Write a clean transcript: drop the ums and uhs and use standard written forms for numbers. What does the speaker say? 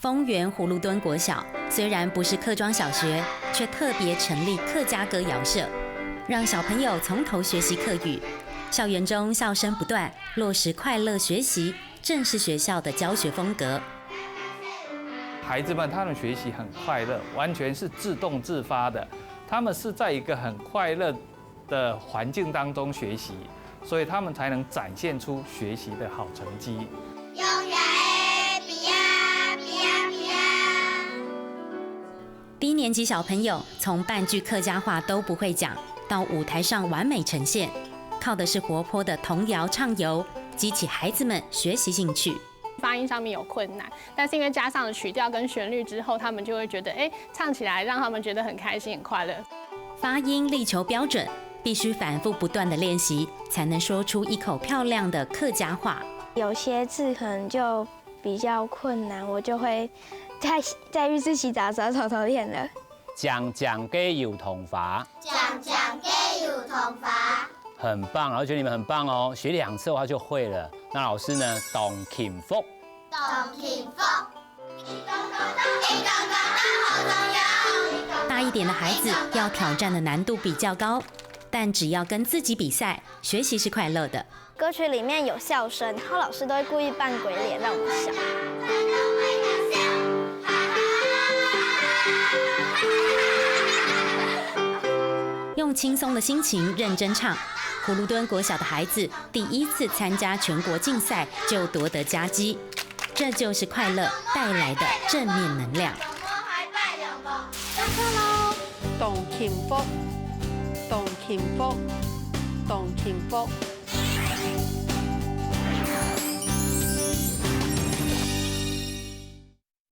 丰原葫芦墩国小虽然不是客庄小学，却特别成立客家歌谣社，让小朋友从头学习客语。校园中笑声不断，落实快乐学习，正是学校的教学风格。孩子们他们学习很快乐，完全是自动自发的，他们是在一个很快乐的环境当中学习，所以他们才能展现出学习的好成绩。低年级小朋友从半句客家话都不会讲，到舞台上完美呈现，靠的是活泼的童谣唱游，激起孩子们学习兴趣。发音上面有困难，但是因为加上了曲调跟旋律之后，他们就会觉得，唱起来让他们觉得很开心、很快乐。发音力求标准，必须反复不断的练习，才能说出一口漂亮的客家话。有些字可能就比较困难，我就会在浴室洗澡的时候偷偷练了。讲嘅有同法，讲嘅有同法。很棒，然后觉得你们很棒哦，学2次的话就会了。那老师呢？董庆福，大一点的孩子要挑战的难度比较高，但只要跟自己比赛，学习是快乐的。歌曲里面有笑声，然后老师都会故意扮鬼脸让我们笑。用轻松的心情认真唱，葫芦墩国小的孩子第1次参加全国竞赛就夺得佳绩，这就是快乐带来的正面能量。上课喽！董庆福，董庆福，董庆福。